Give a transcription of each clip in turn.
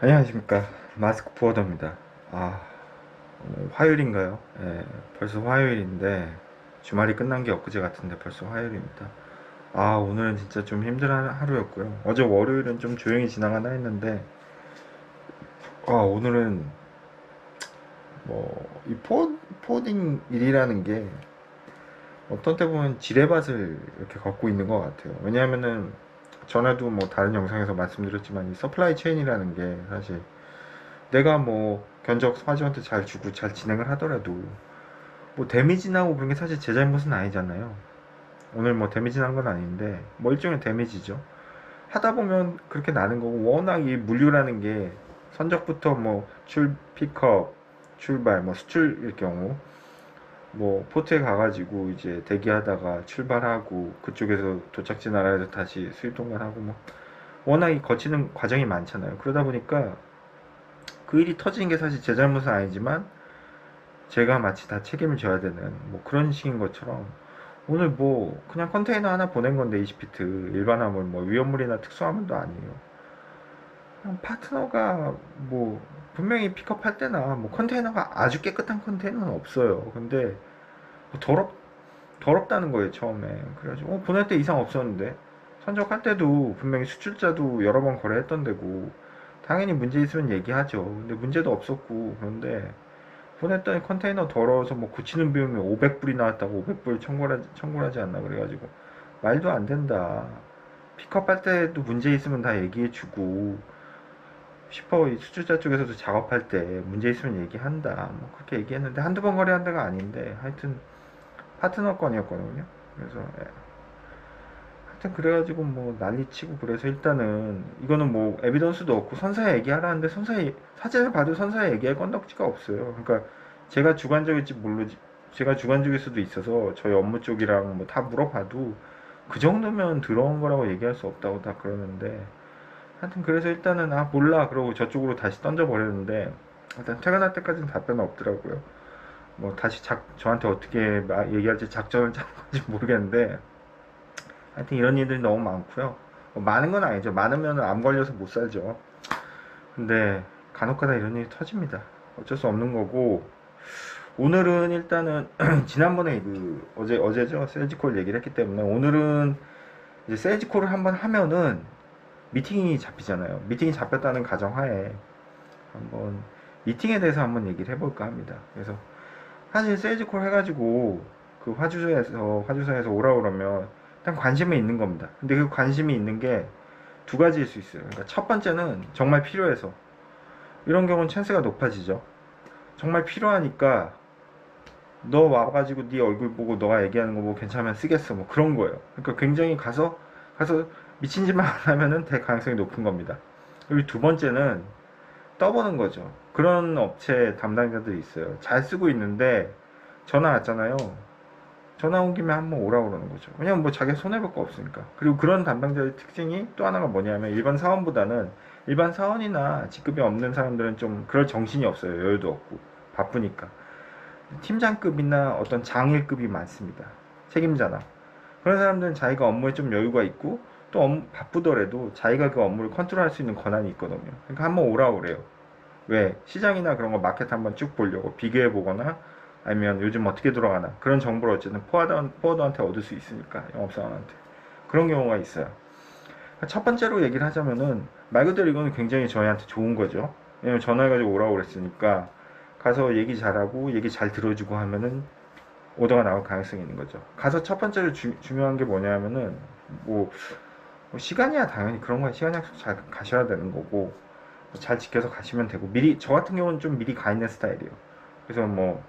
안녕하십니까. 마스크 포워더입니다. 오늘 화요일인가요? 예, 벌써 화요일인데, 주말이 끝난 게 엊그제 같은데 벌써 화요일입니다. 오늘은 진짜 좀 힘든 하루였고요. 어제 월요일은 좀 조용히 지나가나 했는데, 오늘은 이 포딩 일이라는 게 어떤 때 보면 지뢰밭을 이렇게 걷고 있는 것 같아요. 왜냐하면은, 전에도 뭐 다른 영상에서 말씀드렸지만, 이 서플라이 체인이라는 게 사실 내가 뭐 견적 사주한테 잘 주고 잘 진행을 하더라도 뭐 데미지 나고 그런 게 사실 제 잘못은 아니잖아요. 오늘 뭐 데미지 난 건 아닌데 뭐 일종의 데미지죠. 하다 보면 그렇게 나는 거고, 워낙 이 물류라는 게 선적부터 뭐 픽업, 출발, 뭐 수출일 경우 뭐 포트에 가가지고 이제 대기하다가 출발하고 그쪽에서 도착지 나라에서 다시 수입 통관하고 뭐 워낙 이 거치는 과정이 많잖아요. 그러다 보니까 그 일이 터지는 게 사실 제 잘못은 아니지만 제가 마치 다 책임을 져야 되는 뭐 그런 식인 것처럼, 오늘 뭐 그냥 컨테이너 하나 보낸 건데 20피트 일반 화물, 뭐 위험물이나 특수화물도 아니에요. 그냥 파트너가 뭐 분명히 픽업할 때나 뭐 컨테이너가 아주 깨끗한 컨테이너는 없어요. 근데 뭐 더럽다는 거예요 처음에. 그래가지고 보낼 때 이상 없었는데, 선적할 때도 분명히 수출자도 여러 번 거래했던 데고 당연히 문제 있으면 얘기하죠. 근데 문제도 없었고. 그런데 보냈더니 컨테이너 더러워서 뭐 고치는 비용이 500불이 나왔다고 500불 청구를 하지 않나 그래가지고 말도 안 된다. 픽업할 때도 문제 있으면 다 얘기해주고, 슈퍼 수출자 쪽에서도 작업할 때 문제 있으면 얘기한다. 뭐 그렇게 얘기했는데 한두 번 거래한 데가 아닌데, 하여튼 파트너 건이었거든요. 그래서 하여튼 그래가지고 뭐 난리치고, 그래서 일단은 이거는 뭐 에비던스도 없고 선사에 얘기하라는데, 선사에 사진을 봐도 선사에 얘기할 건덕지가 없어요. 그러니까 제가 주관적일지 모르지, 제가 주관적일 수도 있어서 저희 업무 쪽이랑 뭐 다 물어봐도 그 정도면 들어온 거라고 얘기할 수 없다고 다 그러는데, 하여튼 그래서 일단은 몰라 그러고 저쪽으로 다시 던져버렸는데, 일단 퇴근할 때까지는 답변 없더라고요. 뭐 다시 저한테 어떻게 얘기할지 작전을 짠 건지 모르겠는데, 하여튼 이런 일들이 너무 많고요. 뭐 많은 건 아니죠. 많으면 암 걸려서 못 살죠. 근데 간혹가다 이런 일이 터집니다. 어쩔 수 없는 거고, 오늘은 일단은 지난번에 어제죠 세일즈콜 얘기를 했기 때문에, 오늘은 이제 세일즈콜을 한번 하면은 미팅이 잡히잖아요. 미팅이 잡혔다는 가정하에 한번 미팅에 대해서 한번 얘기를 해볼까 합니다. 그래서 사실 세일즈콜 해가지고 그 화주사에서 오라 그러면 일단 관심이 있는 겁니다. 근데 그 관심이 있는 게 두 가지일 수 있어요. 그러니까 첫 번째는 정말 필요해서, 이런 경우는 찬스가 높아지죠. 정말 필요하니까 너 와가지고 네 얼굴 보고 너가 얘기하는 거 보고 괜찮으면 쓰겠어, 뭐 그런 거예요. 그러니까 굉장히 가서 미친 짓만 안 하면은 될 가능성이 높은 겁니다. 그리고 두 번째는 떠보는 거죠. 그런 업체 담당자들이 있어요. 잘 쓰고 있는데 전화 왔잖아요. 전화 온 김에 한번 오라고 그러는 거죠. 왜냐면 뭐 자기가 손해볼 거 없으니까. 그리고 그런 담당자의 특징이 또 하나가 뭐냐면, 일반 사원보다는, 일반 사원이나 직급이 없는 사람들은 좀 그럴 정신이 없어요. 여유도 없고 바쁘니까. 팀장급이나 어떤 장일급이 많습니다. 책임자나 그런 사람들은 자기가 업무에 좀 여유가 있고, 또 바쁘더라도 자기가 그 업무를 컨트롤할 수 있는 권한이 있거든요. 그러니까 한번 오라고 그래요. 왜? 시장이나 그런 거 마켓 한번 쭉 보려고, 비교해 보거나 아니면 요즘 어떻게 돌아가나 그런 정보를 어쨌든 포워더한테 얻을 수 있으니까, 영업사원한테. 그런 경우가 있어요. 첫 번째로 얘기를 하자면은, 말 그대로 이거는 굉장히 저희한테 좋은 거죠. 왜냐면 전화해가지고 오라고 그랬으니까 가서 얘기 잘하고 얘기 잘 들어주고 하면은 오더가 나올 가능성이 있는 거죠. 가서 첫 번째로 중요한 게 뭐냐면은, 뭐, 뭐 시간이야 당연히 그런 거야. 시간 약속 잘 가셔야 되는 거고, 잘 지켜서 가시면 되고, 미리, 저 같은 경우는 좀 미리 가 있는 스타일이에요. 그래서 뭐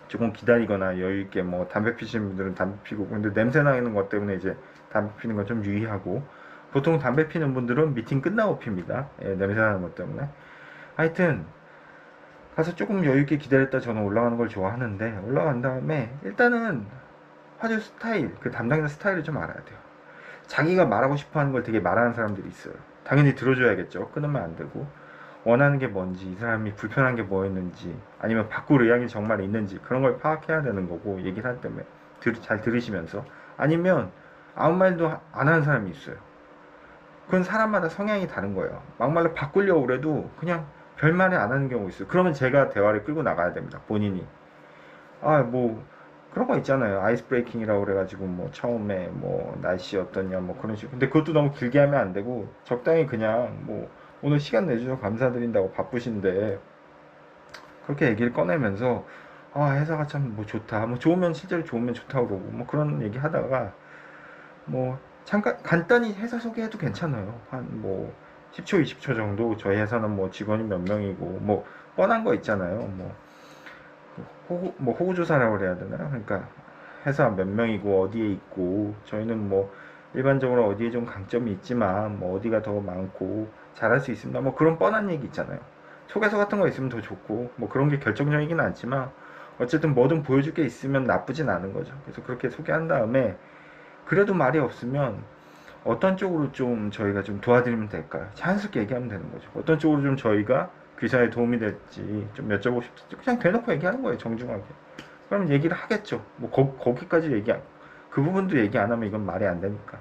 조금 기다리거나 여유 있게, 뭐 담배 피시는 분들은 담배 피고, 근데 냄새 나는 것 때문에 이제 담배 피는 건 좀 유의하고, 보통 담배 피는 분들은 미팅 끝나고 핍니다. 예, 냄새 나는 것 때문에. 하여튼 가서 조금 여유 있게 기다렸다 저는 올라가는 걸 좋아하는데, 올라간 다음에 일단은 화제 스타일, 그 담당자 스타일을 좀 알아야 돼요. 자기가 말하고 싶어 하는 걸 되게 말하는 사람들이 있어요. 당연히 들어줘야겠죠. 끊으면 안 되고. 원하는 게 뭔지, 이 사람이 불편한 게 뭐였는지, 아니면 바꿀 의향이 정말 있는지, 그런 걸 파악해야 되는 거고, 얘기를 할 때면 잘 들으시면서. 아니면 아무 말도 안 하는 사람이 있어요. 그건 사람마다 성향이 다른 거예요. 막말로 바꾸려고 그래도 그냥 별말을 안 하는 경우가 있어요. 그러면 제가 대화를 끌고 나가야 됩니다. 본인이. 아, 뭐, 그런 거 있잖아요. 아이스 브레이킹이라고 그래가지고, 뭐, 처음에, 뭐, 날씨 어떠냐, 뭐, 그런 식으로. 근데 그것도 너무 길게 하면 안 되고, 적당히 그냥, 뭐, 오늘 시간 내주셔서 감사드린다고 바쁘신데, 그렇게 얘기를 꺼내면서, 아, 회사가 참, 뭐, 좋다. 뭐, 좋으면, 실제로 좋으면 좋다고 그러고, 뭐, 그런 얘기 하다가, 뭐, 잠깐, 간단히 회사 소개해도 괜찮아요. 한, 뭐, 10초, 20초 정도, 저희 회사는 뭐, 직원이 몇 명이고, 뭐, 뻔한 거 있잖아요. 뭐, 호구 조사라고 그래야 되나요? 그러니까 회사 몇 명이고 어디에 있고 저희는 뭐 일반적으로 어디에 좀 강점이 있지만 뭐 어디가 더 많고 잘할 수 있습니다. 뭐 그런 뻔한 얘기 있잖아요. 소개서 같은 거 있으면 더 좋고 뭐 그런 게 결정적이긴 않지만 어쨌든 뭐든 보여줄 게 있으면 나쁘진 않은 거죠. 그래서 그렇게 소개한 다음에 그래도 말이 없으면 어떤 쪽으로 좀 저희가 좀 도와드리면 될까요? 자연스럽게 얘기하면 되는 거죠. 어떤 쪽으로 좀 저희가 귀사에 도움이 될지 좀 여쭤보고 싶지. 그냥 대놓고 얘기하는 거예요, 정중하게. 그러면 얘기를 하겠죠. 뭐 거기까지 그 부분도 얘기 안 하면 이건 말이 안 되니까.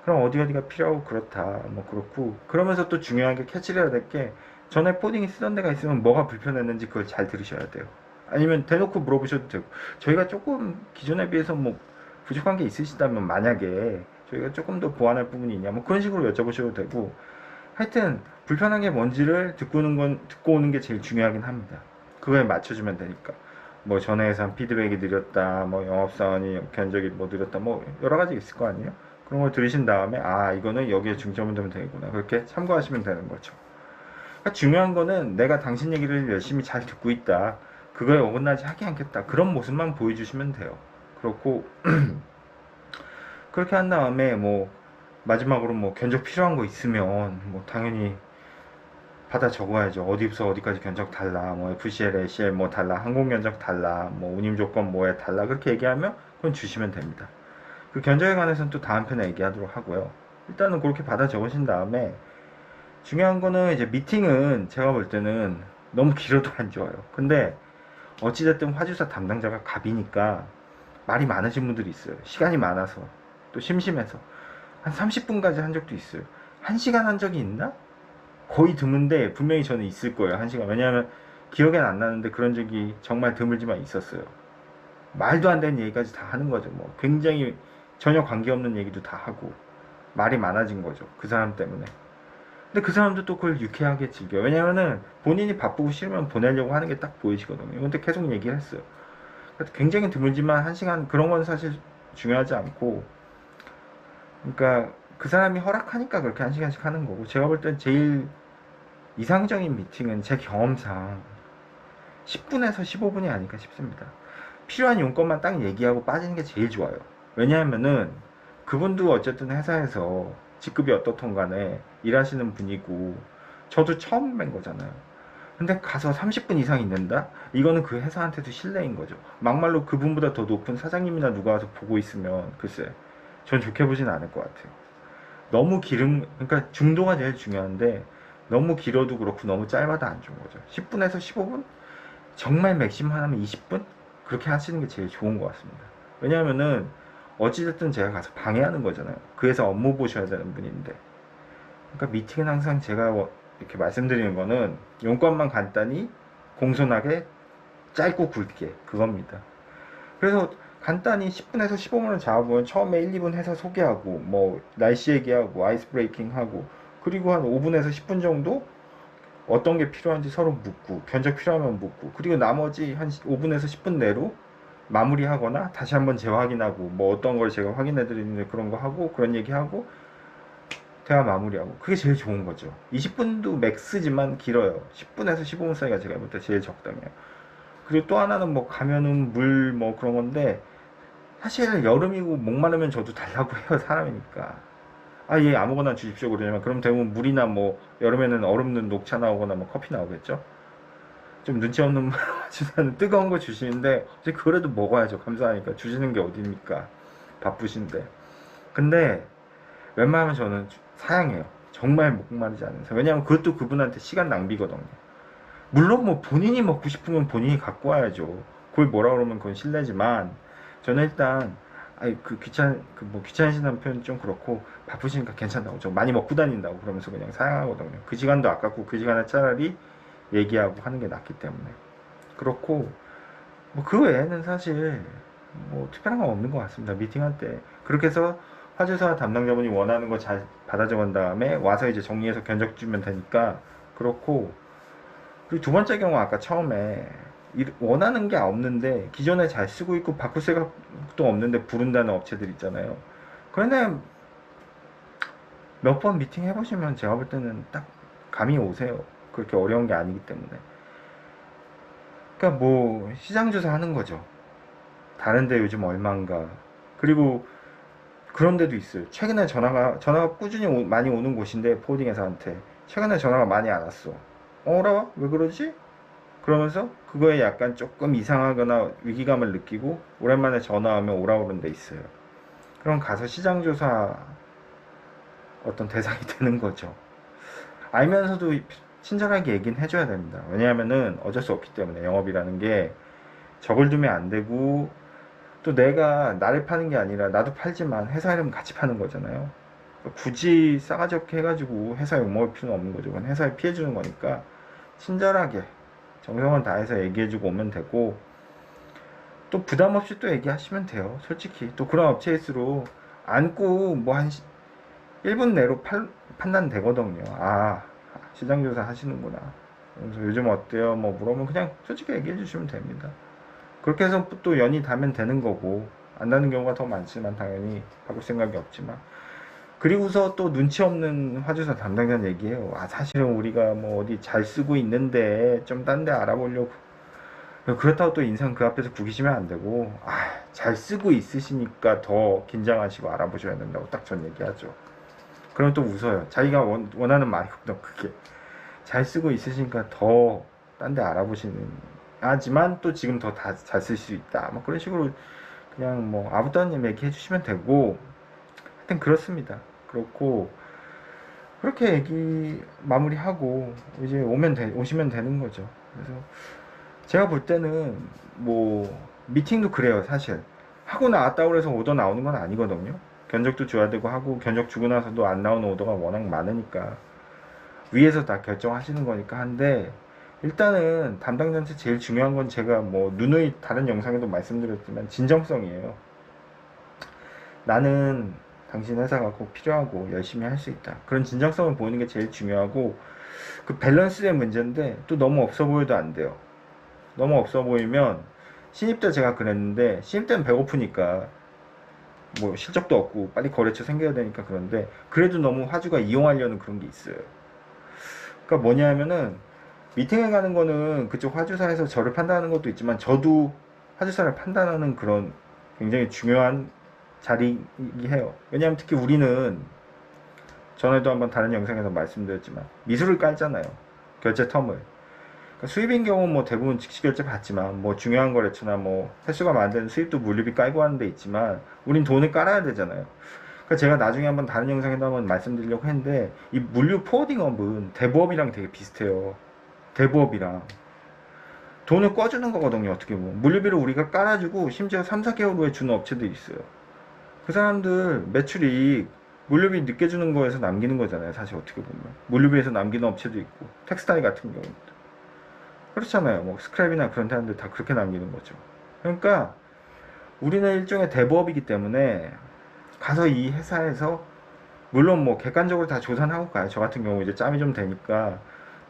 그럼 어디 어디가 필요하고 그렇다, 뭐 그렇고. 그러면서 또 중요한 게 캐치를 해야 될 게 전에 코딩이 쓰던 데가 있으면 뭐가 불편했는지 그걸 잘 들으셔야 돼요. 아니면 대놓고 물어보셔도 되고. 저희가 조금 기존에 비해서 뭐 부족한 게 있으시다면 만약에 저희가 조금 더 보완할 부분이 있냐 뭐 그런 식으로 여쭤보셔도 되고. 하여튼 불편한 게 뭔지를 듣고 오는 게 제일 중요하긴 합니다. 그거에 맞춰주면 되니까. 뭐 전에 회사 피드백이 느렸다, 뭐 영업사원이 견적이 뭐 느렸다, 뭐 여러 가지 있을 거 아니에요? 그런 걸 들으신 다음에 아 이거는 여기에 중점을 두면 되겠구나 그렇게 참고하시면 되는 거죠. 그러니까 중요한 거는 내가 당신 얘기를 열심히 잘 듣고 있다, 그거에 어긋나지 하지 않겠다, 그런 모습만 보여주시면 돼요. 그렇고 그렇게 한 다음에 뭐 마지막으로 뭐 견적 필요한 거 있으면 뭐 당연히 받아 적어야죠. 어디부터 어디까지 견적 달라, 뭐 FCL, ACL 뭐 달라, 항공 견적 달라, 뭐 운임 조건 뭐에 달라, 그렇게 얘기하면 그건 주시면 됩니다. 그 견적에 관해서는 또 다음 편에 얘기하도록 하고요. 일단은 그렇게 받아 적으신 다음에 중요한 거는 이제 미팅은 제가 볼 때는 너무 길어도 안 좋아요. 근데 어찌됐든 화주사 담당자가 갑이니까 말이 많으신 분들이 있어요. 시간이 많아서 또 심심해서 한 30분까지 한 적도 있어요. 1시간 한 적이 있나? 거의 드문데 분명히 저는 있을 거예요. 1시간. 왜냐하면 기억엔 안 나는데 그런 적이 정말 드물지만 있었어요. 말도 안 되는 얘기까지 다 하는 거죠. 뭐 굉장히 전혀 관계없는 얘기도 다 하고 말이 많아진 거죠. 그 사람 때문에. 근데 그 사람도 또 그걸 유쾌하게 즐겨. 왜냐면은 본인이 바쁘고 싫으면 보내려고 하는 게 딱 보이시거든요. 근데 계속 얘기를 했어요. 굉장히 드물지만 1시간 그런 건 사실 중요하지 않고, 그러니까 그 사람이 허락하니까 그렇게 1시간씩 하는 거고, 제가 볼 땐 제일 이상적인 미팅은 제 경험상 10분에서 15분이 아닐까 싶습니다. 필요한 용건만 딱 얘기하고 빠지는 게 제일 좋아요. 왜냐하면은 그분도 어쨌든 회사에서 직급이 어떻든 간에 일하시는 분이고 저도 처음 뵌 거잖아요. 근데 가서 30분 이상 있는다? 이거는 그 회사한테도 신뢰인 거죠. 막말로 그분보다 더 높은 사장님이나 누가 와서 보고 있으면 글쎄 전 좋게 보진 않을 것 같아요. 너무 그러니까 중도가 제일 중요한데 너무 길어도 그렇고 너무 짧아도 안 좋은 거죠. 10분에서 15분? 정말 맥시멈 하면 20분? 그렇게 하시는 게 제일 좋은 것 같습니다. 왜냐하면은 어찌됐든 제가 가서 방해하는 거잖아요. 그 회사 업무 보셔야 되는 분인데. 그러니까 미팅은 항상 제가 이렇게 말씀드리는 거는 용건만 간단히 공손하게 짧고 굵게 그겁니다. 그래서 간단히 10분에서 15분을 잡아보면 처음에 1, 2분 해서 소개하고 뭐 날씨 얘기하고 아이스 브레이킹 하고 그리고 한 5분에서 10분 정도 어떤 게 필요한지 서로 묻고 견적 필요하면 묻고 그리고 나머지 한 5분에서 10분 내로 마무리하거나 다시 한번 재확인하고 뭐 어떤 걸 제가 확인해 드리는데 그런 거 하고 그런 얘기하고 대화 마무리하고 그게 제일 좋은 거죠. 20분도 맥스지만 길어요. 10분에서 15분 사이가 제가 볼 때 제일 적당해요. 그리고 또 하나는 뭐 가면은 물 뭐 그런 건데 사실 여름이고 목마르면 저도 달라고 해요. 사람이니까. 아, 예, 아무거나 주십시오 그러냐면 그럼 대부분 물이나 뭐 여름에는 얼음 넣은 녹차 나오거나 뭐 커피 나오겠죠. 좀 눈치 없는 주사는 뜨거운 거 주시는데 이제 그래도 먹어야죠. 감사하니까 주시는 게 어딥니까. 바쁘신데. 근데 웬만하면 저는 사양해요. 정말 목마르지 않으서. 왜냐면 그것도 그분한테 시간 낭비거든요. 물론 뭐 본인이 먹고 싶으면 본인이 갖고 와야죠. 그걸 뭐라 그러면 그건 실례지만 저는 일단 아니 그 귀찮으시다는 표현 좀 그렇고 바쁘시니까 괜찮다고 좀 많이 먹고 다닌다고 그러면서 그냥 사양하거든요. 그 시간도 아깝고 그 시간에 차라리 얘기하고 하는 게 낫기 때문에 그렇고 뭐 그 외에는 사실 뭐 특별한 건 없는 것 같습니다. 미팅할 때 그렇게 해서 화주사 담당자분이 원하는 거 잘 받아 적은 다음에 와서 이제 정리해서 견적 주면 되니까 그렇고 그리고 두 번째 경우 아까 처음에 원하는 게 없는데 기존에 잘 쓰고 있고 바꿀 생각도 없는데 부른다는 업체들 있잖아요. 그런데 몇 번 미팅 해보시면 제가 볼 때는 딱 감이 오세요. 그렇게 어려운 게 아니기 때문에. 그러니까 뭐 시장 조사하는 거죠. 다른데 요즘 얼마인가. 그리고 그런 데도 있어요. 최근에 전화가 꾸준히 많이 오는 곳인데 포딩 회사한테 최근에 전화가 많이 안 왔어. 어라? 왜 그러지? 그러면서 그거에 약간 조금 이상하거나 위기감을 느끼고 오랜만에 전화하면 오라오는 데 있어요. 그럼 가서 시장조사 어떤 대상이 되는 거죠. 알면서도 친절하게 얘기는 해줘야 됩니다. 왜냐하면은 어쩔 수 없기 때문에 영업이라는 게 적을 두면 안 되고 또 내가 나를 파는 게 아니라 나도 팔지만 회사 이름 같이 파는 거잖아요. 굳이 싸가지 없게 해가지고 회사 욕먹을 필요는 없는 거죠. 그건 회사에 피해주는 거니까 친절하게 정성을 다해서 얘기해주고 오면 되고 또 부담 없이 또 얘기하시면 돼요. 솔직히 또 그런 업체일수록 안고 뭐 한 1분 내로 판단되거든요. 아 시장조사 하시는구나. 그래서 요즘 어때요? 뭐 물어보면 그냥 솔직히 얘기해 주시면 됩니다. 그렇게 해서 또 연이 닿으면 되는 거고 안 닿는 경우가 더 많지만 당연히 바꿀 생각이 없지만 그리고서 또 눈치 없는 화주사 담당자는 얘기해요. 아 사실은 우리가 뭐 어디 잘 쓰고 있는데 좀 딴 데 알아보려고 그렇다고 또 인상 그 앞에서 구기시면 안 되고 아 잘 쓰고 있으시니까 더 긴장하시고 알아보셔야 된다고 딱 전 얘기하죠. 그럼 또 웃어요. 자기가 원하는 말이거든 그게. 잘 쓰고 있으시니까 더 딴 데 알아보시는 하지만 또 지금 더 잘 쓸 수 있다 뭐 그런 식으로 그냥 뭐 아무튼 얘기해 주시면 되고 하여튼 그렇습니다. 그렇고 그렇게 얘기 마무리하고 이제 오시면 되는 거죠. 그래서 제가 볼 때는 뭐 미팅도 그래요. 사실 하고 나왔다고 해서 오더 나오는 건 아니거든요. 견적도 줘야 되고 하고 견적 주고 나서도 안 나오는 오더가 워낙 많으니까 위에서 다 결정하시는 거니까 한데 일단은 담당자한테 제일 중요한 건 제가 뭐 누누이 다른 영상에도 말씀드렸지만 진정성이에요. 나는 당신 회사가 꼭 필요하고 열심히 할 수 있다. 그런 진정성을 보이는 게 제일 중요하고 그 밸런스의 문제인데 또 너무 없어 보여도 안 돼요. 너무 없어 보이면 신입 때 제가 그랬는데 신입 때는 배고프니까 뭐 실적도 없고 빨리 거래처 생겨야 되니까 그런데 그래도 너무 화주가 이용하려는 그런 게 있어요. 그러니까 뭐냐면은 미팅에 가는 거는 그쪽 화주사에서 저를 판단하는 것도 있지만 저도 화주사를 판단하는 그런 굉장히 중요한 자리이기 해요. 왜냐하면 특히 우리는 전에도 한번 다른 영상에서 말씀드렸지만 미술을 깔잖아요. 결제 텀을. 그러니까 수입인 경우는 뭐 대부분 즉시 결제 받지만 뭐 중요한 거래처나 뭐 횟수가 많은 데는 수입도 물류비 깔고 하는 데 있지만 우린 돈을 깔아야 되잖아요. 그러니까 제가 나중에 한번 다른 영상에도 한번 말씀드리려고 했는데 이 물류 포워딩업은 대부업이랑 되게 비슷해요. 대부업이랑 돈을 꿔주는 거거든요. 어떻게 보면 물류비를 우리가 깔아주고 심지어 3, 4개월 후에 주는 업체도 있어요. 그 사람들 매출이 물류비 늦게 주는 거에서 남기는 거잖아요. 사실 어떻게 보면 물류비에서 남기는 업체도 있고 텍스타일 같은 경우도 그렇잖아요. 뭐 스크랩이나 그런 데한테 다 그렇게 남기는 거죠. 그러니까 우리는 일종의 대부업이기 때문에 가서 이 회사에서 물론 뭐 객관적으로 다 조사는 하고 가요. 저 같은 경우 이제 짬이 좀 되니까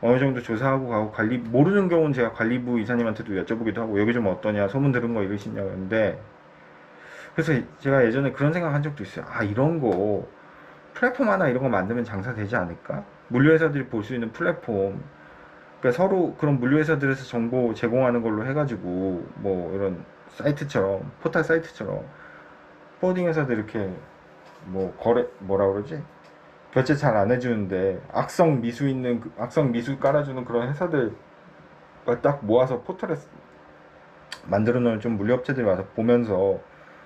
어느 정도 조사하고 가고 모르는 경우는 제가 관리부 이사님한테도 여쭤보기도 하고 여기 좀 어떠냐 소문 들은 거 이러시냐고 했는데 그래서 제가 예전에 그런 생각 한 적도 있어요. 아 이런 거 플랫폼 하나 이런 거 만들면 장사 되지 않을까? 물류회사들이 볼 수 있는 플랫폼 그러니까 서로 그런 물류회사들에서 정보 제공하는 걸로 해가지고 뭐 이런 사이트처럼 포털 사이트처럼 포워딩 회사들 이렇게 뭐 거래 뭐라 그러지? 결제 잘 안 해주는데 악성 미수 깔아주는 그런 회사들 딱 모아서 포털에 만들어 놓은 좀 물류업체들이 와서 보면서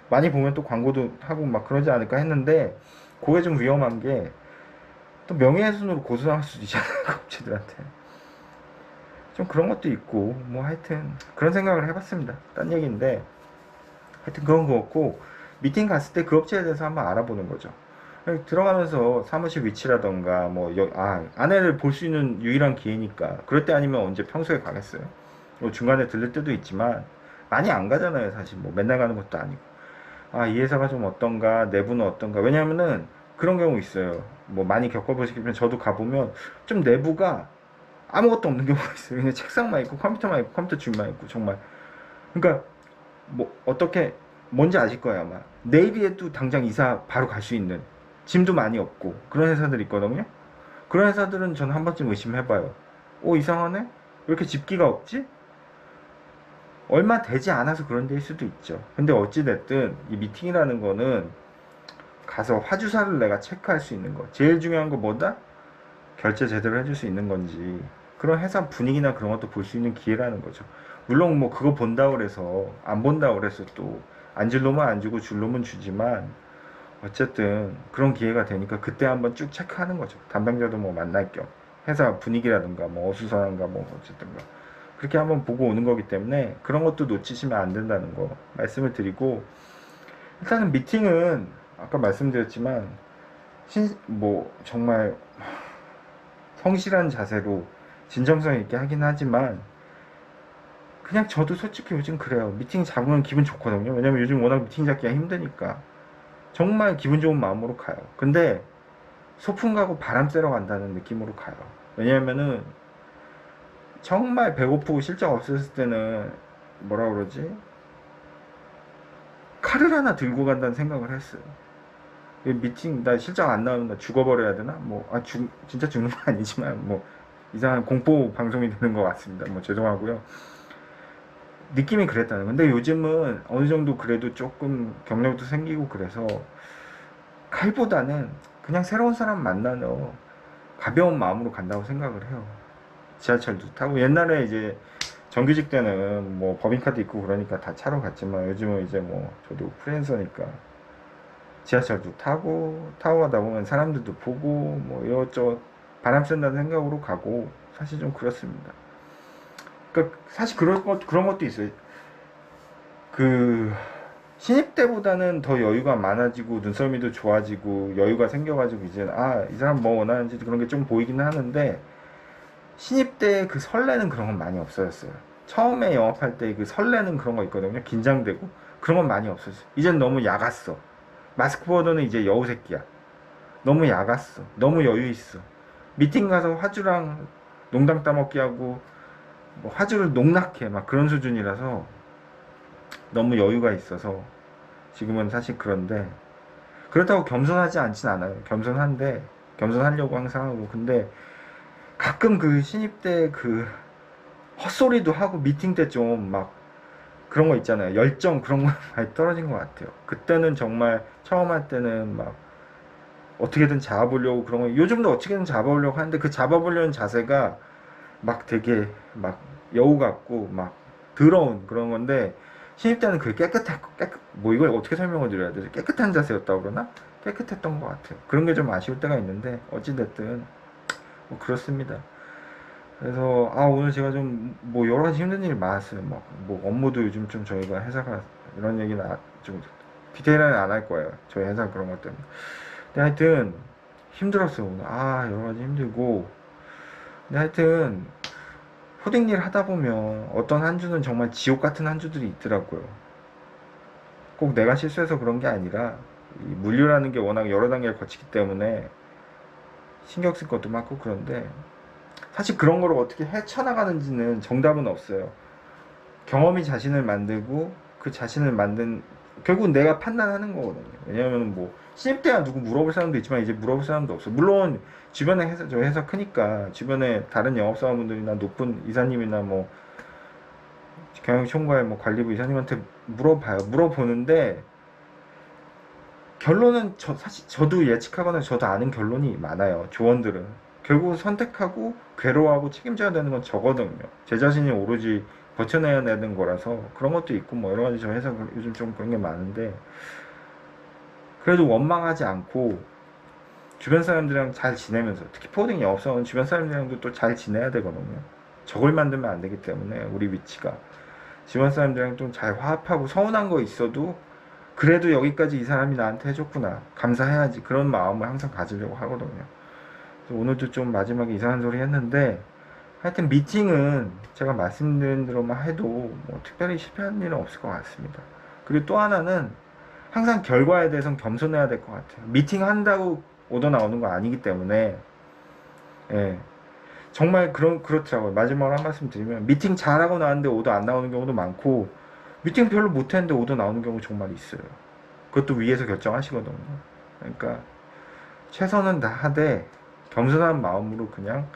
많이 보면 또 광고도 하고 막 그러지 않을까 했는데 그게 좀 위험한 게 또 명예훼손으로 고소할 수도 있잖아요. 그 업체들한테 좀 그런 것도 있고 뭐 하여튼 그런 생각을 해봤습니다. 딴 얘기인데 하여튼 그건 그렇고 미팅 갔을 때 그 업체에 대해서 한번 알아보는 거죠. 들어가면서 사무실 위치라던가 아내를 볼 수 있는 유일한 기회니까 그럴 때 아니면 언제 평소에 가겠어요. 뭐 중간에 들릴 때도 있지만 많이 안 가잖아요. 사실 뭐 맨날 가는 것도 아니고. 이 회사가 좀 어떤가, 내부는 어떤가. 왜냐면은 그런 경우 있어요. 뭐 많이 겪어보시면 저도 가보면 좀 내부가 아무것도 없는 경우가 있어요. 그냥 책상만 있고 컴퓨터만 있고 컴퓨터 주인만 있고 정말. 그러니까 뭐 어떻게 뭔지 아실 거예요 아마. 내일에도 당장 이사 바로 갈 수 있는 짐도 많이 없고 그런 회사들이 있거든요. 그런 회사들은 저는 한 번쯤 의심해봐요. 이상하네? 왜 이렇게 집기가 없지? 얼마 되지 않아서 그런 데일 수도 있죠. 근데 어찌됐든 이 미팅이라는 거는 가서 화주사를 내가 체크할 수 있는 거. 제일 중요한 거 뭐다? 결제 제대로 해줄 수 있는 건지 그런 회사 분위기나 그런 것도 볼 수 있는 기회라는 거죠. 물론 뭐 그거 본다고 그래서 안 본다고 그래서 또 안 줄 놈은 안 주고 줄 놈은 주지만 어쨌든 그런 기회가 되니까 그때 한번 쭉 체크하는 거죠. 담당자도 뭐 만날 겸 회사 분위기라든가 뭐 어수선한가 뭐 어쨌든가 그렇게 한번 보고 오는 거기 때문에 그런 것도 놓치시면 안 된다는 거 말씀을 드리고, 일단은 미팅은 아까 말씀드렸지만 뭐 정말 성실한 자세로 진정성 있게 하긴 하지만 그냥 저도 솔직히 요즘 그래요. 미팅 잡으면 기분 좋거든요. 왜냐면 요즘 워낙 미팅 잡기가 힘드니까 정말 기분 좋은 마음으로 가요. 근데 소풍 가고 바람 쐬러 간다는 느낌으로 가요. 왜냐면은 정말 배고프고 실적 없었을 때는 뭐라 그러지? 칼을 하나 들고 간다는 생각을 했어요. 미팅 나 실적 안 나오면 나 죽어버려야 되나? 진짜 죽는 건 아니지만 뭐 이상한 공포 방송이 되는 것 같습니다. 뭐 죄송하고요. 느낌이 그랬다는. 근데 요즘은 어느 정도 그래도 조금 경력도 생기고 그래서 칼보다는 그냥 새로운 사람 만나는 가벼운 마음으로 간다고 생각을 해요. 지하철도 타고 옛날에 이제 정규직 때는 뭐 법인카드 있고 그러니까 다 차로 갔지만 요즘은 이제 뭐 저도 프리랜서니까 지하철도 타고 가다 보면 사람들도 보고 뭐 이것저것 바람 쐰다는 생각으로 가고 사실 좀 그렇습니다. 그러니까 사실 그런 것도 있어요. 그 신입 때보다는 더 여유가 많아지고 눈썰미도 좋아지고 여유가 생겨가지고 이제 이 사람 뭐 원하는지 그런 게 좀 보이긴 하는데 신입 때 그 설레는 그런 건 많이 없어졌어요. 처음에 영업할 때 그 설레는 그런 거 있거든요. 긴장되고 그런 건 많이 없어졌어요. 이젠 너무 야갔어. 마스크 버더는 이제 여우새끼야. 너무 야갔어. 너무 여유 있어. 미팅 가서 화주랑 농담 따먹기 하고 뭐 화주를 농락해 막 그런 수준이라서 너무 여유가 있어서 지금은 사실 그런데 그렇다고 겸손하지 않진 않아요. 겸손한데 겸손하려고 항상 하고 근데 가끔 그 신입 때 그 헛소리도 하고 미팅 때 좀 막 그런 거 있잖아요. 열정 그런 거 많이 떨어진 것 같아요. 그때는 정말 처음 할 때는 막 어떻게든 잡아보려고 그런 거 요즘도 어떻게든 잡아보려고 하는데 그 잡아보려는 자세가 막 되게 막 여우 같고 막 더러운 그런 건데 신입 때는 그 뭐 이걸 어떻게 설명을 드려야 되지? 깨끗한 자세였다고 그러나? 깨끗했던 것 같아요. 그런 게 좀 아쉬울 때가 있는데 어찌됐든 뭐 그렇습니다. 그래서 오늘 제가 좀 뭐 여러 가지 힘든 일이 많았어요. 막 뭐 업무도 요즘 좀 저희가 회사가 이런 얘기는 좀 디테일하게 안 할 거예요. 저희 회사 그런 것 때문에. 근데 하여튼 힘들었어요 오늘. 여러 가지 힘들고. 근데 하여튼 코딩 일 하다 보면 어떤 한 주는 정말 지옥 같은 한 주들이 있더라고요. 꼭 내가 실수해서 그런 게 아니라 이 물류라는 게 워낙 여러 단계를 거치기 때문에 신경 쓸 것도 많고 그런데 사실 그런 거를 어떻게 헤쳐나가는지는 정답은 없어요. 경험이 자신을 만들고 그 자신을 만든 결국 내가 판단하는 거거든요. 왜냐하면 뭐 신입 때야 누구 물어볼 사람도 있지만 이제 물어볼 사람도 없어. 물론 주변에 저 회사 크니까 주변에 다른 영업사원분들이나 높은 이사님이나 뭐 경영총괄 뭐 관리부 이사님한테 물어보는데 결론은 사실 저도 예측하거나 저도 아는 결론이 많아요. 조언들은 결국 선택하고 괴로워하고 책임져야 되는 건 저거든요. 제 자신이 오로지 버텨내야 되는 거라서 그런 것도 있고 뭐 여러 가지 저 회사 요즘 좀 그런 게 많은데 그래도 원망하지 않고 주변 사람들이랑 잘 지내면서 특히 포딩 영업사원 주변 사람들이랑도 또 잘 지내야 되거든요. 저걸 만들면 안 되기 때문에 우리 위치가 주변 사람들이랑 좀 잘 화합하고 서운한 거 있어도 그래도 여기까지 이 사람이 나한테 해줬구나, 감사해야지, 그런 마음을 항상 가지려고 하거든요. 그래서 오늘도 좀 마지막에 이상한 소리 했는데, 하여튼 미팅은 제가 말씀드린 대로만 해도 뭐 특별히 실패하는 일은 없을 것 같습니다. 그리고 또 하나는 항상 결과에 대해서는 겸손해야 될 것 같아요. 미팅 한다고 오더 나오는 거 아니기 때문에. 예, 정말 그렇더라고요. 마지막으로 한 말씀 드리면, 미팅 잘하고 나왔는데 오더 안 나오는 경우도 많고, 미팅 별로 못했는데 오더 나오는 경우 정말 있어요. 그것도 위에서 결정하시거든요. 그러니까 최선은 다하되 겸손한 마음으로 그냥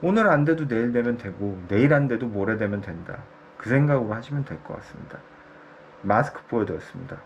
오늘 안 돼도 내일 되면 되고, 내일 안 돼도 모레 되면 된다, 그 생각으로 하시면 될 것 같습니다. 마스크 보여드렸습니다.